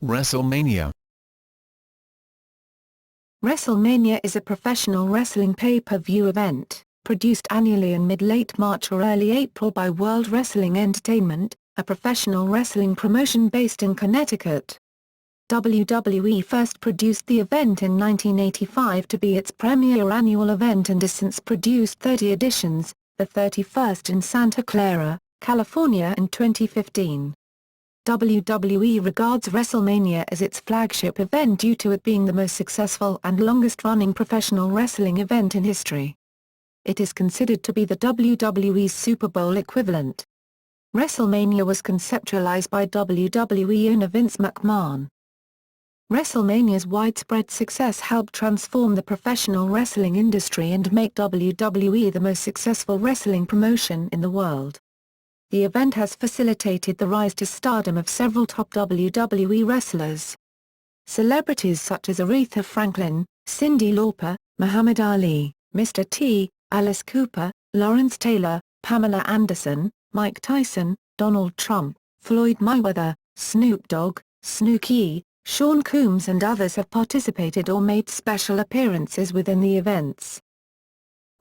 WrestleMania. WrestleMania is a professional wrestling pay-per-view event, produced annually in mid-late March or early April by World Wrestling Entertainment, a professional wrestling promotion based in Connecticut. WWE first produced the event in 1985 to be its premier annual event and has since produced 30 editions, the 31st in Santa Clara, California in 2015. WWE regards WrestleMania as its flagship event due to it being the most successful and longest-running professional wrestling event in history. It is considered to be the WWE's Super Bowl equivalent. WrestleMania was conceptualized by WWE owner Vince McMahon. WrestleMania's widespread success helped transform the professional wrestling industry and make WWE the most successful wrestling promotion in the world. The event has facilitated the rise to stardom of several top WWE wrestlers. Celebrities such as Aretha Franklin, Cyndi Lauper, Muhammad Ali, Mr. T, Alice Cooper, Lawrence Taylor, Pamela Anderson, Mike Tyson, Donald Trump, Floyd Mayweather, Snoop Dogg, Snooki, Sean Combs and others have participated or made special appearances within the events.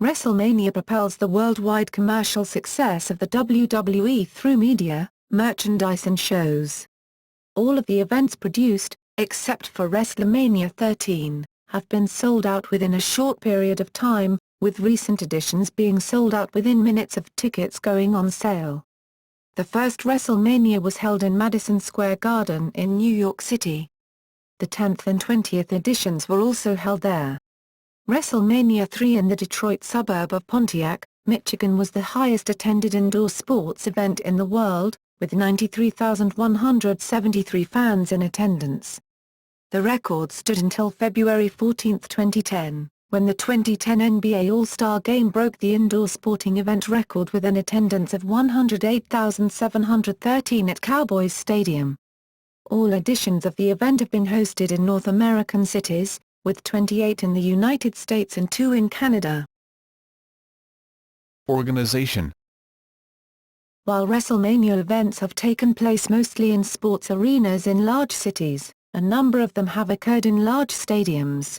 WrestleMania propels the worldwide commercial success of the WWE through media, merchandise and shows. All of the events produced, except for WrestleMania 13, have been sold out within a short period of time, with recent editions being sold out within minutes of tickets going on sale. The first WrestleMania was held in Madison Square Garden in New York City. The 10th and 20th editions were also held there. WrestleMania 3 in the Detroit suburb of Pontiac, Michigan was the highest attended indoor sports event in the world, with 93,173 fans in attendance. The record stood until February 14, 2010, when the 2010 NBA All-Star Game broke the indoor sporting event record with an attendance of 108,713 at Cowboys Stadium. All editions of the event have been hosted in North American cities, with 28 in the United States and 2 in Canada. Organization. While WrestleMania events have taken place mostly in sports arenas in large cities, a number of them have occurred in large stadiums.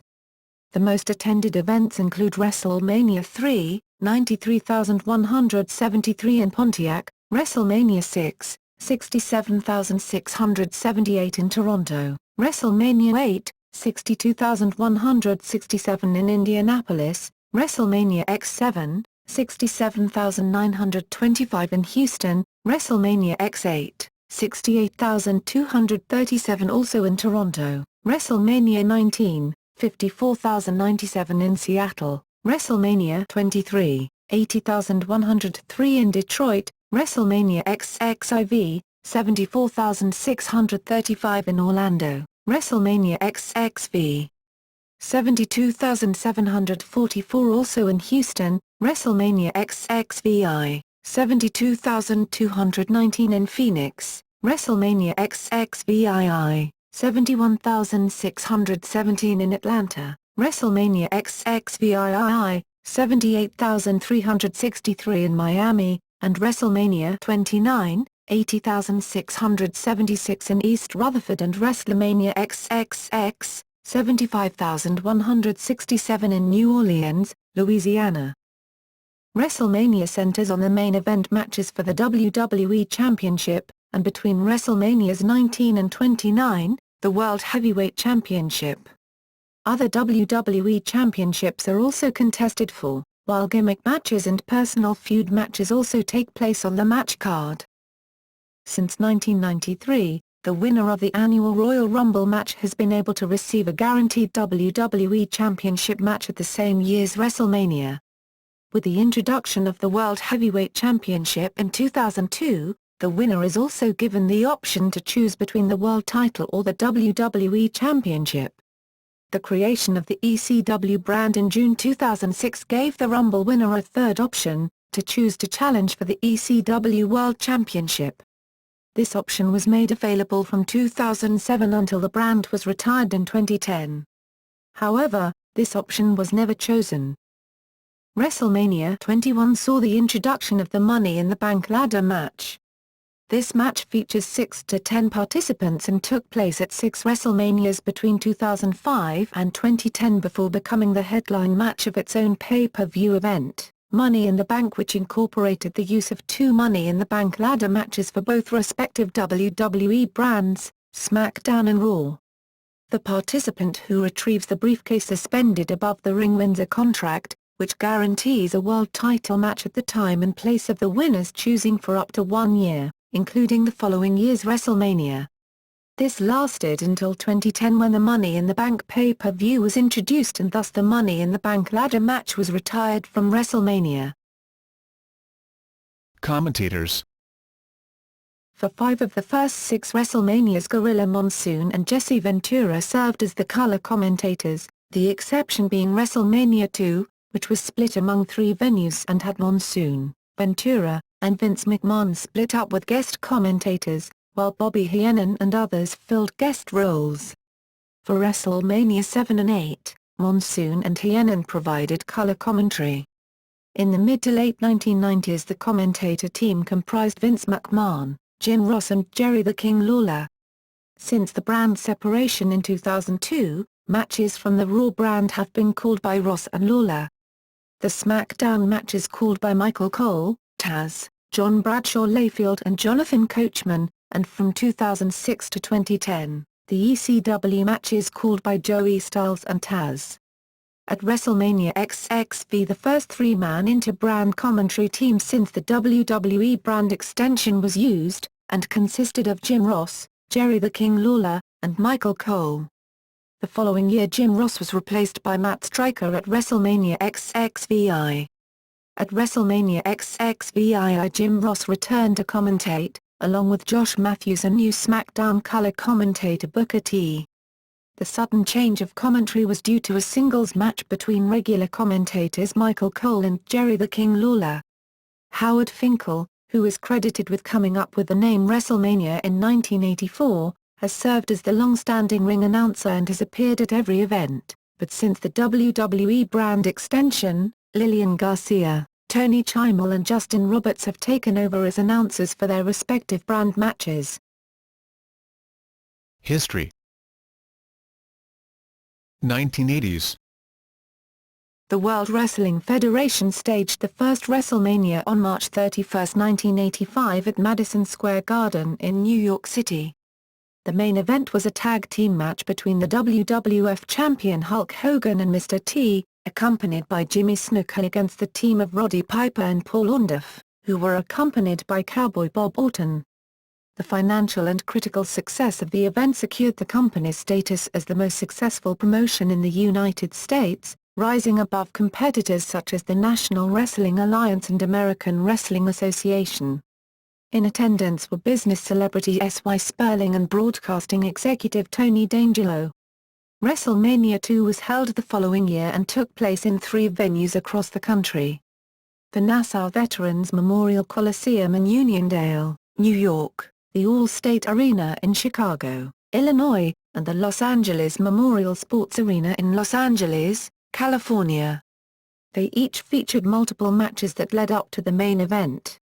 The most attended events include WrestleMania 3, 93,173 in Pontiac, WrestleMania 6, 67,678 in Toronto, WrestleMania 8, 62,167 in Indianapolis, WrestleMania X7, 67,925 in Houston, WrestleMania X8, 68,237 also in Toronto, WrestleMania 19, 54,097 in Seattle, WrestleMania 23, 80,103 in Detroit, WrestleMania XXIV, 74,635 in Orlando, WrestleMania XXV, 72,744 also in Houston, WrestleMania XXVI, 72,219 in Phoenix, WrestleMania XXVII, 71,617 in Atlanta, WrestleMania XXVII, 78,363 in Miami, and WrestleMania 29, 80,676 in East Rutherford and WrestleMania XXX, 75,167 in New Orleans, Louisiana. WrestleMania centers on the main event matches for the WWE Championship, and between WrestleManias 19 and 29, the World Heavyweight Championship. Other WWE Championships are also contested for, while gimmick matches and personal feud matches also take place on the match card. Since 1993, the winner of the annual Royal Rumble match has been able to receive a guaranteed WWE Championship match at the same year's WrestleMania. With the introduction of the World Heavyweight Championship in 2002, the winner is also given the option to choose between the world title or the WWE Championship. The creation of the ECW brand in June 2006 gave the Rumble winner a third option, to choose to challenge for the ECW World Championship. This option was made available from 2007 until the brand was retired in 2010. However, this option was never chosen. WrestleMania 21 saw the introduction of the Money in the Bank ladder match. This match features 6 to 10 participants and took place at 6 WrestleManias between 2005 and 2010 before becoming the headline match of its own pay-per-view event, Money in the Bank, which incorporated the use of 2 Money in the Bank ladder matches for both respective WWE brands, SmackDown and Raw. The participant who retrieves the briefcase suspended above the ring wins a contract, which guarantees a world title match at the time and place of the winner's choosing for up to 1 year, including the following year's WrestleMania. This lasted until 2010 when the Money in the Bank pay-per-view was introduced and thus the Money in the Bank ladder match was retired from WrestleMania. Commentators. For 5 of the first 6 WrestleManias, Gorilla Monsoon and Jesse Ventura served as the color commentators, the exception being WrestleMania 2, which was split among 3 venues and had Monsoon, Ventura, and Vince McMahon split up with guest commentators, while Bobby Heenan and others filled guest roles. For WrestleMania 7 and 8, Monsoon and Heenan provided color commentary. In the mid to late 1990s, the commentator team comprised Vince McMahon, Jim Ross and Jerry the King Lawler. Since the brand separation in 2002, matches from the Raw brand have been called by Ross and Lawler. The SmackDown matches called by Michael Cole, Taz, John Bradshaw Layfield and Jonathan Coachman, and from 2006 to 2010, the ECW matches called by Joey Styles and Taz. At WrestleMania XXV, the first 3-man inter-brand commentary team since the WWE brand extension was used, and consisted of Jim Ross, Jerry the King Lawler, and Michael Cole. The following year, Jim Ross was replaced by Matt Striker at WrestleMania XXVI. At WrestleMania XXVI, Jim Ross returned to commentate, along with Josh Matthews and new SmackDown color commentator Booker T. The sudden change of commentary was due to a singles match between regular commentators Michael Cole and Jerry the King Lawler. Howard Finkel, who is credited with coming up with the name WrestleMania in 1984, has served as the long-standing ring announcer and has appeared at every event, but since the WWE brand extension, Lillian Garcia, Tony Chimel and Justin Roberts have taken over as announcers for their respective brand matches. History. 1980s. The World Wrestling Federation staged the first WrestleMania on March 31, 1985 at Madison Square Garden in New York City. The main event was a tag team match between the WWF champion Hulk Hogan and Mr. T, accompanied by Jimmy Snuka against the team of Roddy Piper and Paul Orndorff, who were accompanied by Cowboy Bob Orton. The financial and critical success of the event secured the company's status as the most successful promotion in the United States, rising above competitors such as the National Wrestling Alliance and American Wrestling Association. In attendance were business celebrity S.Y. Sperling and broadcasting executive Tony D'Angelo. WrestleMania 2 was held the following year and took place in 3 venues across the country. The Nassau Veterans Memorial Coliseum in Uniondale, New York, the All-State Arena in Chicago, Illinois, and the Los Angeles Memorial Sports Arena in Los Angeles, California. They each featured multiple matches that led up to the main event.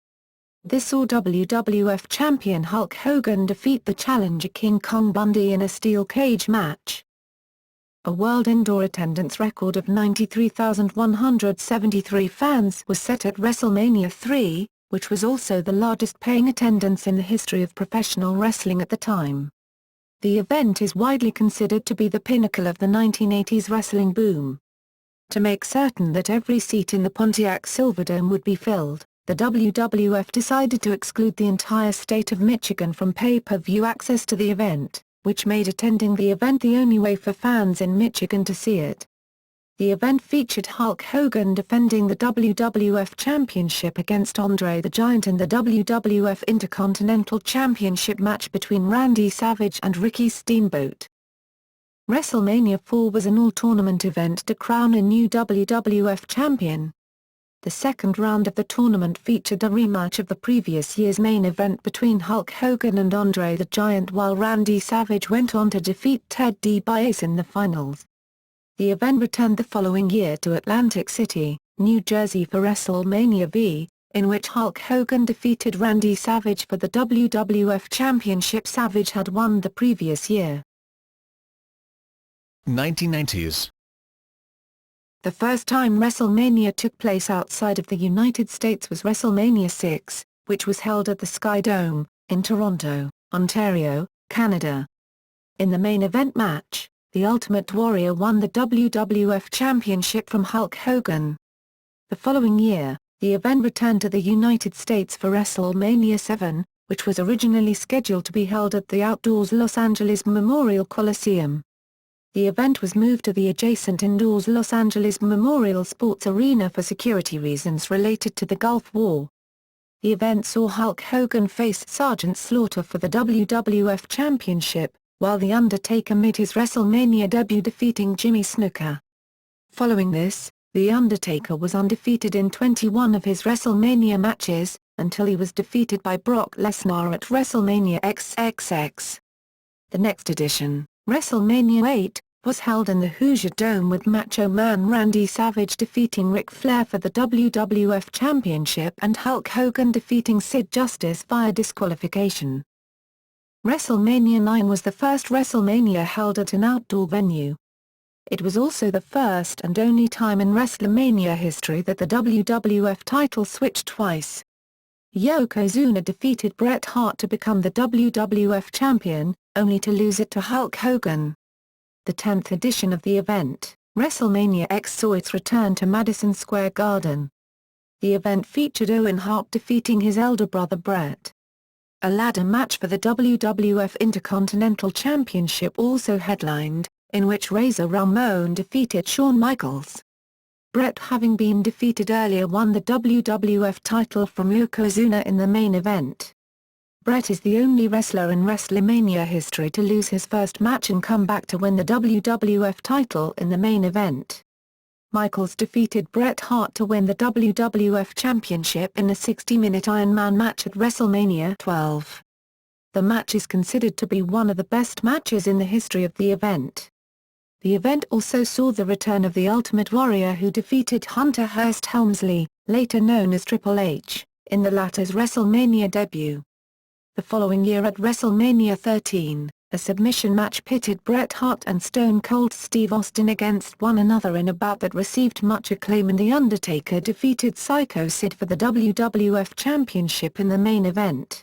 This saw WWF champion Hulk Hogan defeat the challenger King Kong Bundy in a steel cage match. A world indoor attendance record of 93,173 fans was set at WrestleMania 3, which was also the largest paying attendance in the history of professional wrestling at the time. The event is widely considered to be the pinnacle of the 1980s wrestling boom. To make certain that every seat in the Pontiac Silverdome would be filled, the WWF decided to exclude the entire state of Michigan from pay-per-view access to the event, which made attending the event the only way for fans in Michigan to see it. The event featured Hulk Hogan defending the WWF Championship against Andre the Giant in the WWF Intercontinental Championship match between Randy Savage and Ricky Steamboat. WrestleMania 4 was an all-tournament event to crown a new WWF champion. The second round of the tournament featured a rematch of the previous year's main event between Hulk Hogan and Andre the Giant, while Randy Savage went on to defeat Ted DiBiase in the finals. The event returned the following year to Atlantic City, New Jersey for WrestleMania V, in which Hulk Hogan defeated Randy Savage for the WWF Championship. Savage had won the previous year. 1990s. The first time WrestleMania took place outside of the United States was WrestleMania 6, which was held at the Sky Dome, in Toronto, Ontario, Canada. In the main event match, the Ultimate Warrior won the WWF Championship from Hulk Hogan. The following year, the event returned to the United States for WrestleMania 7, which was originally scheduled to be held at the outdoors Los Angeles Memorial Coliseum. The event was moved to the adjacent indoors Los Angeles Memorial Sports Arena for security reasons related to the Gulf War. The event saw Hulk Hogan face Sergeant Slaughter for the WWF Championship, while The Undertaker made his WrestleMania debut defeating Jimmy Snuka. Following this, The Undertaker was undefeated in 21 of his WrestleMania matches, until he was defeated by Brock Lesnar at WrestleMania XXX. The next edition, WrestleMania 8, was held in the Hoosier Dome with Macho Man Randy Savage defeating Ric Flair for the WWF Championship and Hulk Hogan defeating Sid Justice via disqualification. WrestleMania 9 was the first WrestleMania held at an outdoor venue. It was also the first and only time in WrestleMania history that the WWF title switched twice. Yokozuna defeated Bret Hart to become the WWF champion, only to lose it to Hulk Hogan. The 10th edition of the event, WrestleMania X, saw its return to Madison Square Garden. The event featured Owen Hart defeating his elder brother Bret. A ladder match for the WWF Intercontinental Championship also headlined, in which Razor Ramon defeated Shawn Michaels. Bret, having been defeated earlier, won the WWF title from Yokozuna in the main event. Bret is the only wrestler in WrestleMania history to lose his first match and come back to win the WWF title in the main event. Michaels defeated Bret Hart to win the WWF Championship in a 60-minute Iron Man match at WrestleMania 12. The match is considered to be one of the best matches in the history of the event. The event also saw the return of the Ultimate Warrior, who defeated Hunter Hearst Helmsley, later known as Triple H, in the latter's WrestleMania debut. The following year at WrestleMania 13, a submission match pitted Bret Hart and Stone Cold Steve Austin against one another in a bout that received much acclaim, and The Undertaker defeated Psycho Sid for the WWF Championship in the main event.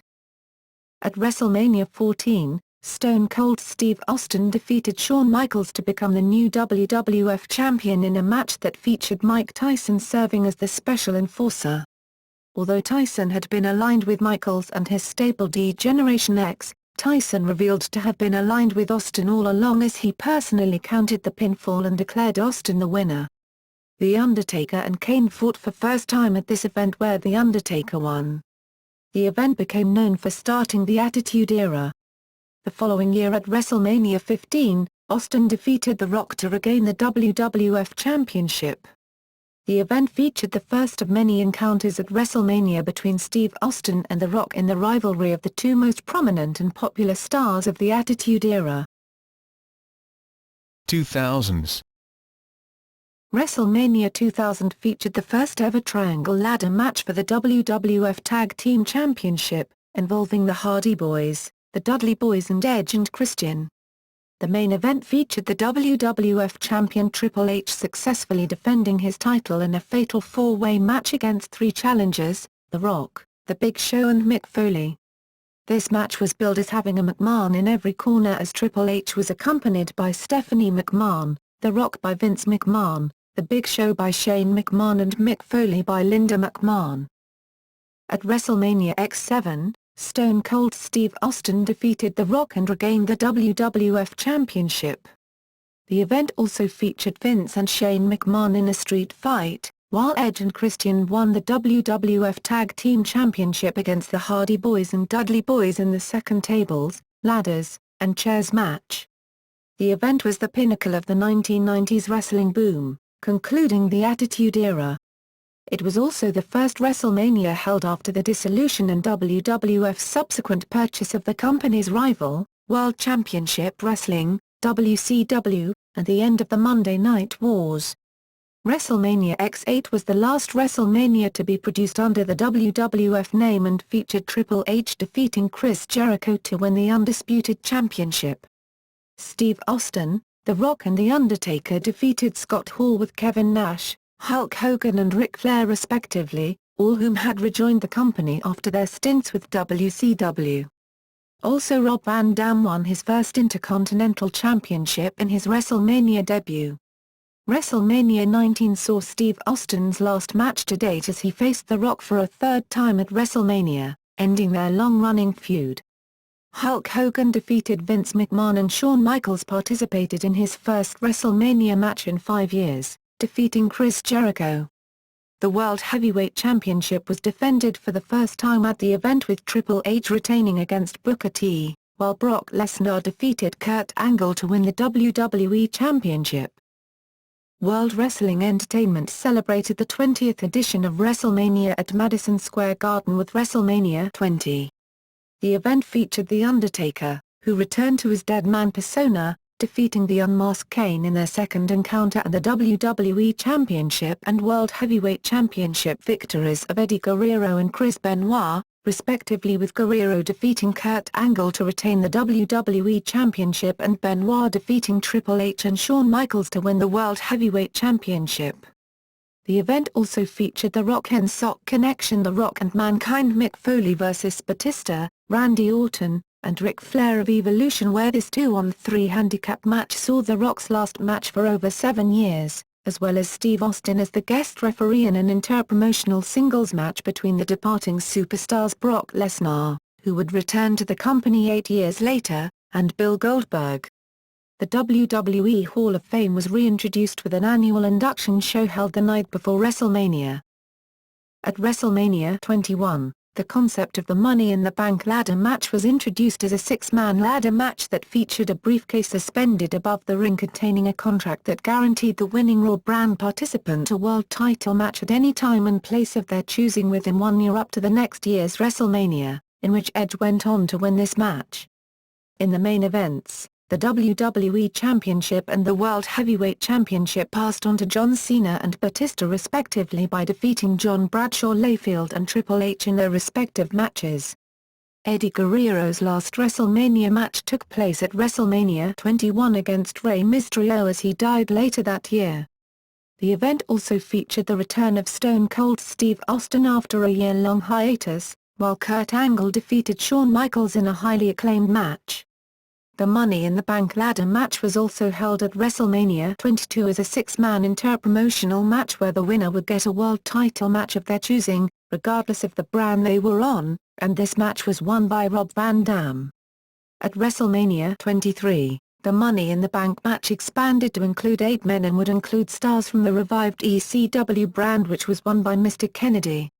At WrestleMania 14, Stone Cold Steve Austin defeated Shawn Michaels to become the new WWF Champion in a match that featured Mike Tyson serving as the special enforcer. Although Tyson had been aligned with Michaels and his stable D-Generation X, Tyson revealed to have been aligned with Austin all along, as he personally counted the pinfall and declared Austin the winner. The Undertaker and Kane fought for first time at this event, where The Undertaker won. The event became known for starting the Attitude Era. The following year at WrestleMania 15, Austin defeated The Rock to regain the WWF Championship. The event featured the first of many encounters at WrestleMania between Steve Austin and The Rock in the rivalry of the two most prominent and popular stars of the Attitude Era. 2000s. WrestleMania 2000 featured the first ever triangle ladder match for the WWF Tag Team Championship, involving the Hardy Boys, the Dudley Boys and Edge and Christian. The main event featured the WWF champion Triple H successfully defending his title in a fatal four-way match against three challengers, The Rock, The Big Show and Mick Foley. This match was billed as having a McMahon in every corner, as Triple H was accompanied by Stephanie McMahon, The Rock by Vince McMahon, The Big Show by Shane McMahon and Mick Foley by Linda McMahon. At WrestleMania X7, Stone Cold Steve Austin defeated The Rock and regained the WWF Championship. The event also featured Vince and Shane McMahon in a street fight, while Edge and Christian won the WWF Tag Team Championship against the Hardy Boys and Dudley Boys in the second tables, ladders, and chairs match. The event was the pinnacle of the 1990s wrestling boom, concluding the Attitude Era. It was also the first WrestleMania held after the dissolution and WWF's subsequent purchase of the company's rival, World Championship Wrestling, WCW, and the end of the Monday Night Wars. WrestleMania X8 was the last WrestleMania to be produced under the WWF name and featured Triple H defeating Chris Jericho to win the Undisputed Championship. Steve Austin, The Rock and The Undertaker defeated Scott Hall with Kevin Nash, Hulk Hogan and Ric Flair respectively, all whom had rejoined the company after their stints with WCW. Also Rob Van Dam won his first Intercontinental Championship in his WrestleMania debut. WrestleMania 19 saw Steve Austin's last match to date as he faced The Rock for a third time at WrestleMania, ending their long-running feud. Hulk Hogan defeated Vince McMahon and Shawn Michaels participated in his first WrestleMania match in 5 years, defeating Chris Jericho. The World Heavyweight Championship was defended for the first time at the event with Triple H retaining against Booker T, while Brock Lesnar defeated Kurt Angle to win the WWE Championship. World Wrestling Entertainment celebrated the 20th edition of WrestleMania at Madison Square Garden with WrestleMania 20. The event featured The Undertaker, who returned to his dead man persona, defeating the Unmasked Kane in their second encounter, and the WWE Championship and World Heavyweight Championship victories of Eddie Guerrero and Chris Benoit, respectively, with Guerrero defeating Kurt Angle to retain the WWE Championship and Benoit defeating Triple H and Shawn Michaels to win the World Heavyweight Championship. The event also featured The Rock and Sock Connection, The Rock and Mankind, Mick Foley vs. Batista, Randy Orton, and Ric Flair of Evolution, where this 2-on-3 handicap match saw The Rock's last match for over 7 years, as well as Steve Austin as the guest referee in an interpromotional singles match between the departing superstars Brock Lesnar, who would return to the company 8 years later, and Bill Goldberg. The WWE Hall of Fame was reintroduced with an annual induction show held the night before WrestleMania. At WrestleMania 21, the concept of the Money in the Bank ladder match was introduced as a 6-man ladder match that featured a briefcase suspended above the ring containing a contract that guaranteed the winning Raw brand participant a world title match at any time and place of their choosing within 1 year up to the next year's WrestleMania, in which Edge went on to win this match. In the main events, the WWE Championship and the World Heavyweight Championship passed on to John Cena and Batista respectively by defeating John Bradshaw Layfield and Triple H in their respective matches. Eddie Guerrero's last WrestleMania match took place at WrestleMania 21 against Rey Mysterio as he died later that year. The event also featured the return of Stone Cold Steve Austin after a year-long hiatus, while Kurt Angle defeated Shawn Michaels in a highly acclaimed match. The Money in the Bank ladder match was also held at WrestleMania 22 as a 6-man interpromotional match where the winner would get a world title match of their choosing, regardless of the brand they were on, and this match was won by Rob Van Dam. At WrestleMania 23, the Money in the Bank match expanded to include 8 men and would include stars from the revived ECW brand, which was won by Mr. Kennedy.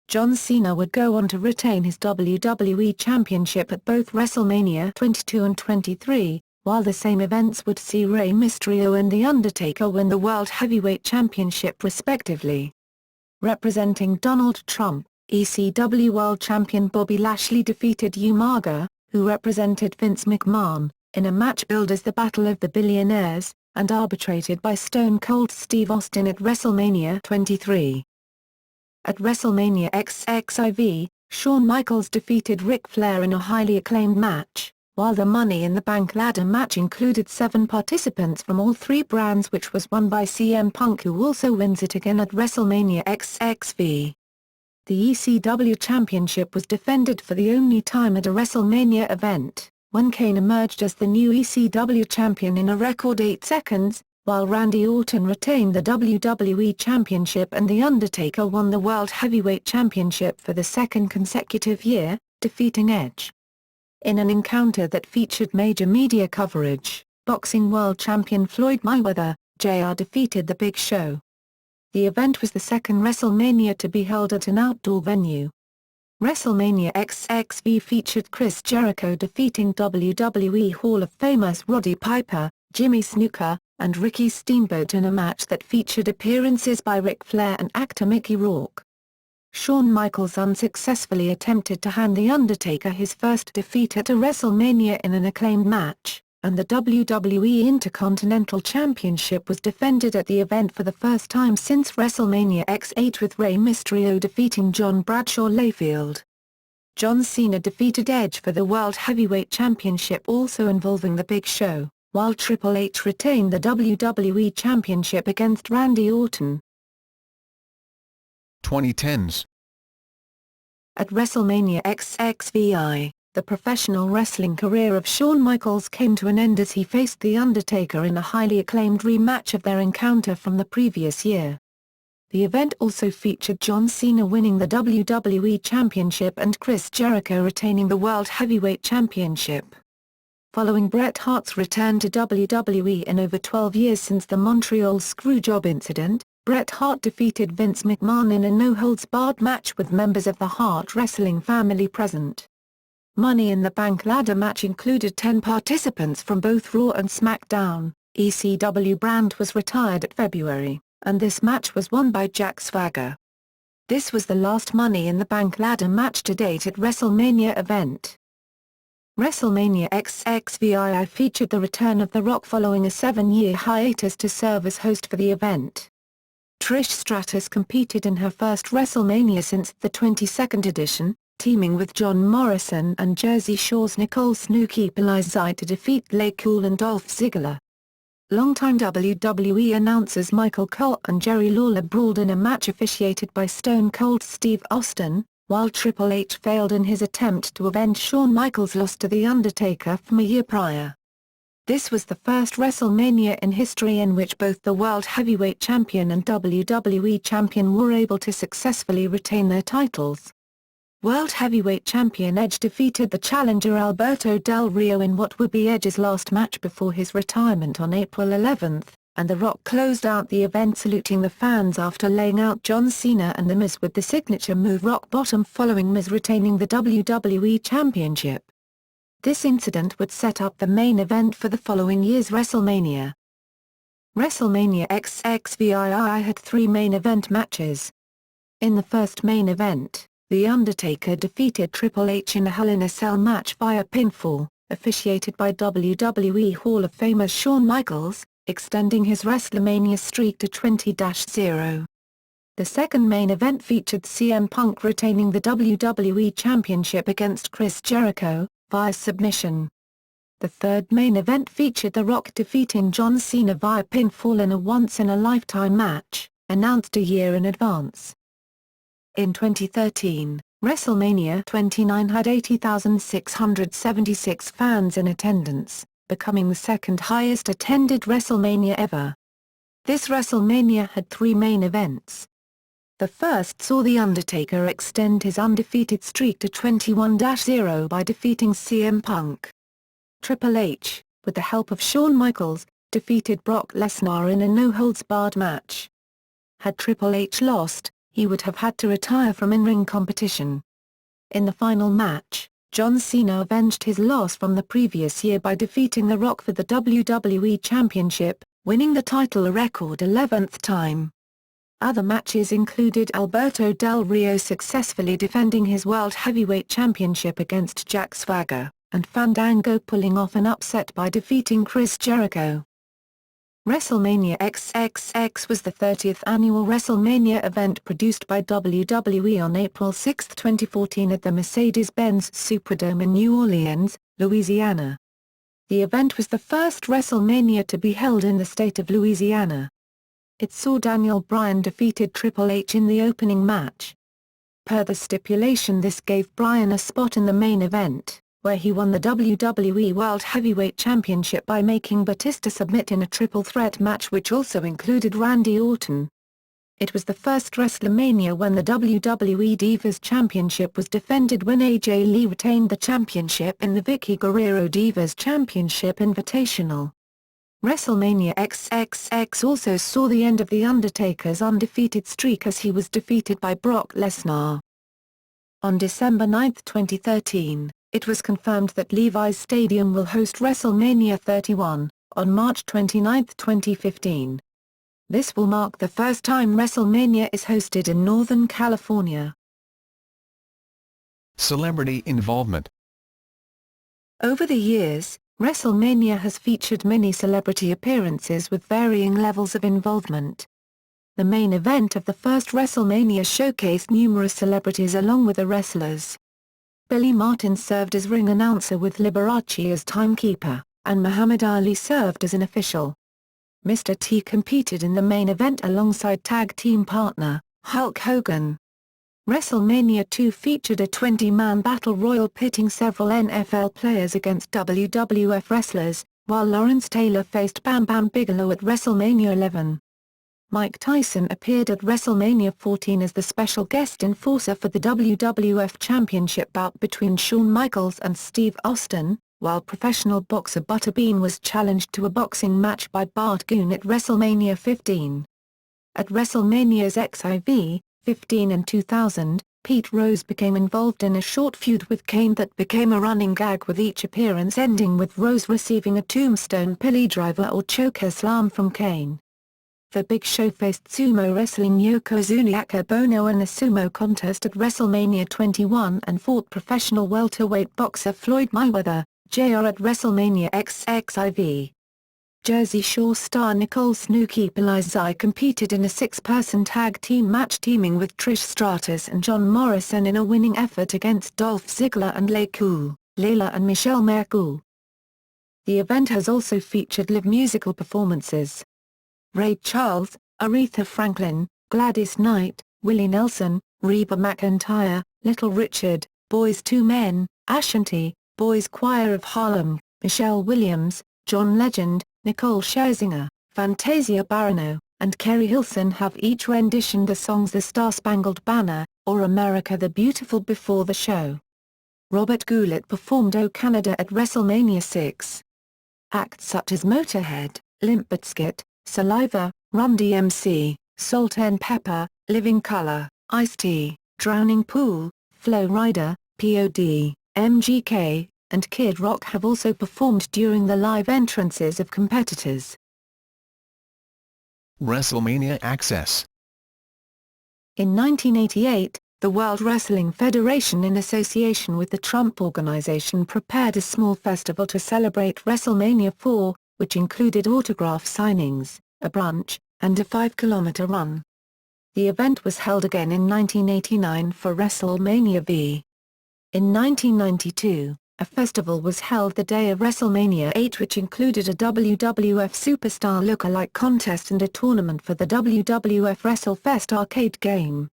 John Cena would go on to retain his WWE Championship at both WrestleMania 22 and 23, while the same events would see Rey Mysterio and The Undertaker win the World Heavyweight Championship respectively. Representing Donald Trump, ECW World Champion Bobby Lashley defeated Umaga, who represented Vince McMahon, in a match billed as the Battle of the Billionaires, and arbitrated by Stone Cold Steve Austin at WrestleMania 23. At WrestleMania XXIV, Shawn Michaels defeated Ric Flair in a highly acclaimed match, while the Money in the Bank ladder match included 7 participants from all 3 brands, which was won by CM Punk, who also wins it again at WrestleMania XXV. The ECW Championship was defended for the only time at a WrestleMania event, when Kane emerged as the new ECW champion in a record 8 seconds, while Randy Orton retained the WWE Championship and The Undertaker won the World Heavyweight Championship for the second consecutive year, defeating Edge. In an encounter that featured major media coverage, boxing world champion Floyd Mayweather, Jr. defeated The Big Show. The event was the second WrestleMania to be held at an outdoor venue. WrestleMania XXV featured Chris Jericho defeating WWE Hall of Famers Roddy Piper, Jimmy Snuka, and Ricky Steamboat in a match that featured appearances by Ric Flair and actor Mickey Rourke. Shawn Michaels unsuccessfully attempted to hand The Undertaker his first defeat at a WrestleMania in an acclaimed match, and the WWE Intercontinental Championship was defended at the event for the first time since WrestleMania X8 with Rey Mysterio defeating John Bradshaw Layfield. John Cena defeated Edge for the World Heavyweight Championship, also involving The Big Show, while Triple H retained the WWE Championship against Randy Orton. 2010s. At WrestleMania XXVI, the professional wrestling career of Shawn Michaels came to an end as he faced The Undertaker in a highly acclaimed rematch of their encounter from the previous year. The event also featured John Cena winning the WWE Championship and Chris Jericho retaining the World Heavyweight Championship. Following Bret Hart's return to WWE in over 12 years since the Montreal Screwjob incident, Bret Hart defeated Vince McMahon in a no-holds-barred match with members of the Hart wrestling family present. Money in the Bank ladder match included 10 participants from both Raw and SmackDown. ECW brand was retired at February, and this match was won by Jack Swagger. This was the last Money in the Bank ladder match to date at WrestleMania event. WrestleMania XXVI featured the return of The Rock following a 7-year hiatus to serve as host for the event. Trish Stratus competed in her first WrestleMania since the 22nd edition, teaming with John Morrison and Jersey Shore's Nicole Snooki Pelizai to defeat Lay Cool and Dolph Ziggler. Longtime WWE announcers Michael Cole and Jerry Lawler brawled in a match officiated by Stone Cold Steve Austin, while Triple H failed in his attempt to avenge Shawn Michaels' loss to The Undertaker from a year prior. This was the first WrestleMania in history in which both the World Heavyweight Champion and WWE Champion were able to successfully retain their titles. World Heavyweight Champion Edge defeated the challenger Alberto Del Rio in what would be Edge's last match before his retirement on April 11, and The Rock closed out the event saluting the fans after laying out John Cena and The Miz with the signature move Rock Bottom following Miz retaining the WWE Championship. This incident would set up the main event for the following year's WrestleMania. WrestleMania XXVII had 3 main event matches. In the first main event, The Undertaker defeated Triple H in a Hell in a Cell match via pinfall, officiated by WWE Hall of Famer Shawn Michaels, extending his WrestleMania streak to 20-0. The second main event featured CM Punk retaining the WWE Championship against Chris Jericho, via submission. The third main event featured The Rock defeating John Cena via pinfall in a once-in-a-lifetime match, announced a year in advance. In 2013, WrestleMania 29 had 80,676 fans in attendance, becoming the second highest attended WrestleMania ever. This WrestleMania had 3 main events. The first saw The Undertaker extend his undefeated streak to 21-0 by defeating CM Punk. Triple H, with the help of Shawn Michaels, defeated Brock Lesnar in a no-holds-barred match. Had Triple H lost, he would have had to retire from in-ring competition. In the final match, John Cena avenged his loss from the previous year by defeating The Rock for the WWE Championship, winning the title a record 11th time. Other matches included Alberto Del Rio successfully defending his World Heavyweight Championship against Jack Swagger, and Fandango pulling off an upset by defeating Chris Jericho. WrestleMania XXX was the 30th annual WrestleMania event produced by WWE on April 6, 2014 at the Mercedes-Benz Superdome in New Orleans, Louisiana. The event was the first WrestleMania to be held in the state of Louisiana. It saw Daniel Bryan defeated Triple H in the opening match. Per the stipulation, this gave Bryan a spot in the main event, where he won the WWE World Heavyweight Championship by making Batista submit in a triple threat match which also included Randy Orton. It was the first WrestleMania when the WWE Divas Championship was defended when AJ Lee retained the championship in the Vicky Guerrero Divas Championship Invitational. WrestleMania XXX also saw the end of The Undertaker's undefeated streak as he was defeated by Brock Lesnar. On December 9, 2013, it was confirmed that Levi's Stadium will host WrestleMania 31, on March 29, 2015. This will mark the first time WrestleMania is hosted in Northern California. Celebrity involvement. Over the years, WrestleMania has featured many celebrity appearances with varying levels of involvement. The main event of the first WrestleMania showcased numerous celebrities along with the wrestlers. Billy Martin served as ring announcer with Liberace as timekeeper, and Muhammad Ali served as an official. Mr. T competed in the main event alongside tag team partner, Hulk Hogan. WrestleMania 2 featured a 20-man battle royal pitting several NFL players against WWF wrestlers, while Lawrence Taylor faced Bam Bam Bigelow at WrestleMania 11. Mike Tyson appeared at WrestleMania 14 as the special guest enforcer for the WWF Championship bout between Shawn Michaels and Steve Austin, while professional boxer Butterbean was challenged to a boxing match by Bart Gunn at WrestleMania 15. At WrestleManias XIV, 15 and 2000, Pete Rose became involved in a short feud with Kane that became a running gag with each appearance ending with Rose receiving a tombstone piledriver or chokeslam from Kane. The Big Show faced sumo wrestling Yokozuna Akebono in a sumo contest at WrestleMania 21 and fought professional welterweight boxer Floyd Mayweather, Jr. at WrestleMania XXIV. Jersey Shore star Nicole "Snooki" Palazzai competed in a six-person tag team match teaming with Trish Stratus and John Morrison in a winning effort against Dolph Ziggler and Layla and Michelle McCool. The event has also featured live musical performances. Ray Charles, Aretha Franklin, Gladys Knight, Willie Nelson, Reba McEntire, Little Richard, Boyz II Men, Ashanti, Boys Choir of Harlem, Michelle Williams, John Legend, Nicole Scherzinger, Fantasia Barrino, and Kerry Hilson have each renditioned the songs The Star-Spangled Banner, or America the Beautiful before the show. Robert Goulet performed O Canada at WrestleMania 6. Acts such as Motorhead, Limp Bizkit, Saliva, Run DMC, Salt and Pepper, Living Colour, Ice-T, Drowning Pool, Flo Rida, POD, MGK, and Kid Rock have also performed during the live entrances of competitors. WrestleMania Access. In 1988, the World Wrestling Federation in association with the Trump Organization prepared a small festival to celebrate WrestleMania 4, which included autograph signings, a brunch, and a 5-kilometer run. The event was held again in 1989 for WrestleMania V. In 1992, a festival was held the day of WrestleMania 8 which included a WWF Superstar Lookalike contest and a tournament for the WWF WrestleFest arcade game.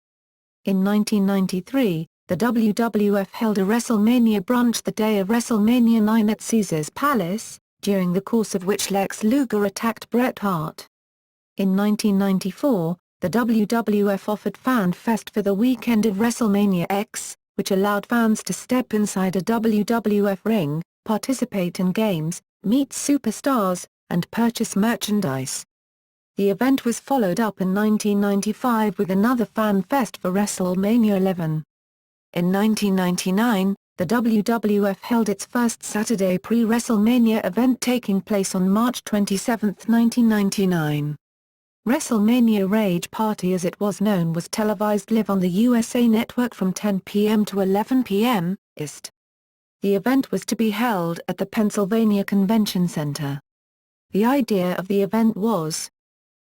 In 1993, the WWF held a WrestleMania brunch the day of WrestleMania 9 at Caesars Palace, during the course of which Lex Luger attacked Bret Hart. In 1994, the WWF offered Fan Fest for the weekend of WrestleMania X, which allowed fans to step inside a WWF ring, participate in games, meet superstars, and purchase merchandise. The event was followed up in 1995 with another Fan Fest for WrestleMania 11. In 1999, the WWF held its first Saturday pre-WrestleMania event taking place on March 27, 1999. WrestleMania Rage Party as it was known was televised live on the USA Network from 10 p.m. to 11 p.m. East. The event was to be held at the Pennsylvania Convention Center. The idea of the event was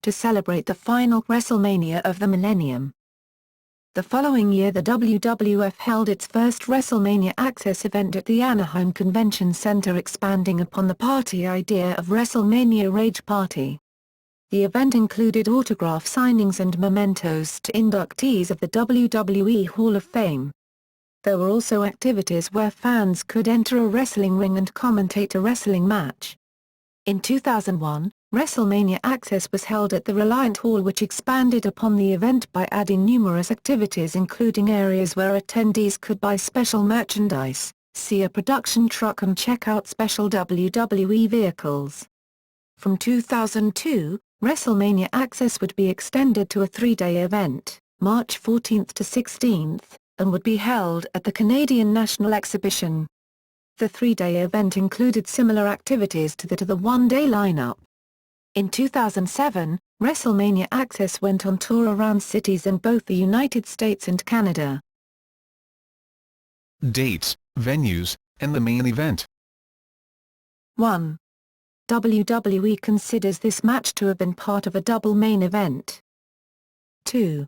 to celebrate the final WrestleMania of the millennium. The following year the WWF held its first WrestleMania Access event at the Anaheim Convention Center expanding upon the party idea of WrestleMania Rage Party. The event included autograph signings and mementos to inductees of the WWE Hall of Fame. There were also activities where fans could enter a wrestling ring and commentate a wrestling match. In 2001, WrestleMania Access was held at the Reliant Hall which expanded upon the event by adding numerous activities including areas where attendees could buy special merchandise, see a production truck and check out special WWE vehicles. From 2002, WrestleMania Access would be extended to a 3-day event, March 14 to 16, and would be held at the Canadian National Exhibition. The 3-day event included similar activities to the 1-day lineup. In 2007, WrestleMania Access went on tour around cities in both the United States and Canada. Dates, venues, and the main event. 1. WWE considers this match to have been part of a double main event. 2.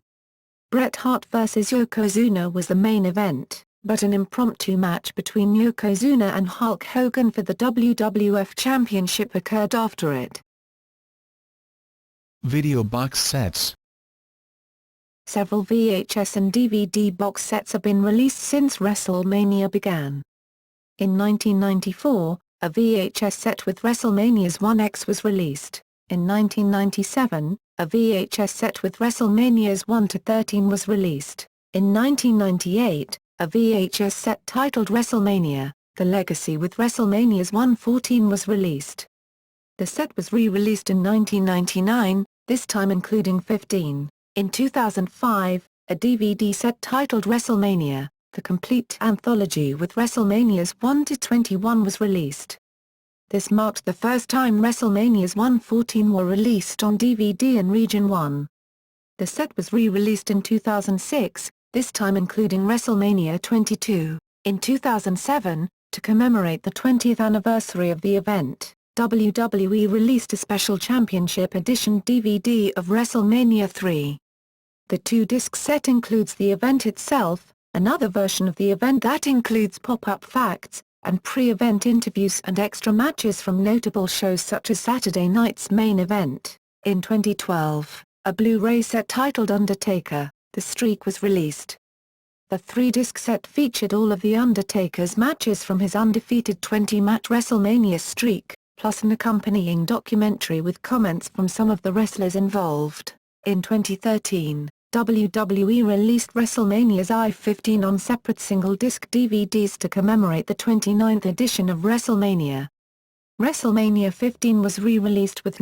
Bret Hart vs. Yokozuna was the main event, but an impromptu match between Yokozuna and Hulk Hogan for the WWF Championship occurred after it. Video box sets. Several VHS and DVD box sets have been released since WrestleMania began. In 1994, a VHS set with WrestleMania's 1X was released. In 1997, a VHS set with WrestleMania's 1-13 was released. In 1998, a VHS set titled WrestleMania: The Legacy with WrestleMania's 1-14 was released. The set was re-released in 1999, this time including 15. In 2005, a DVD set titled WrestleMania: The Complete Anthology with WrestleMania's 1-21 was released. This marked the first time WrestleMania's 1-14 were released on DVD in Region 1. The set was re-released in 2006, this time including WrestleMania 22. In 2007, to commemorate the 20th anniversary of the event, WWE released a special championship edition DVD of WrestleMania 3. The two-disc set includes the event itself, another version of the event that includes pop-up facts, and pre-event interviews and extra matches from notable shows such as Saturday Night's Main Event. In 2012, a Blu-ray set titled Undertaker: The Streak was released. The three-disc set featured all of The Undertaker's matches from his undefeated 20-match WrestleMania streak, plus an accompanying documentary with comments from some of the wrestlers involved. In 2013, WWE released WrestleMania's I-15 on separate single-disc DVDs to commemorate the 29th edition of WrestleMania. WrestleMania 15 was re-released with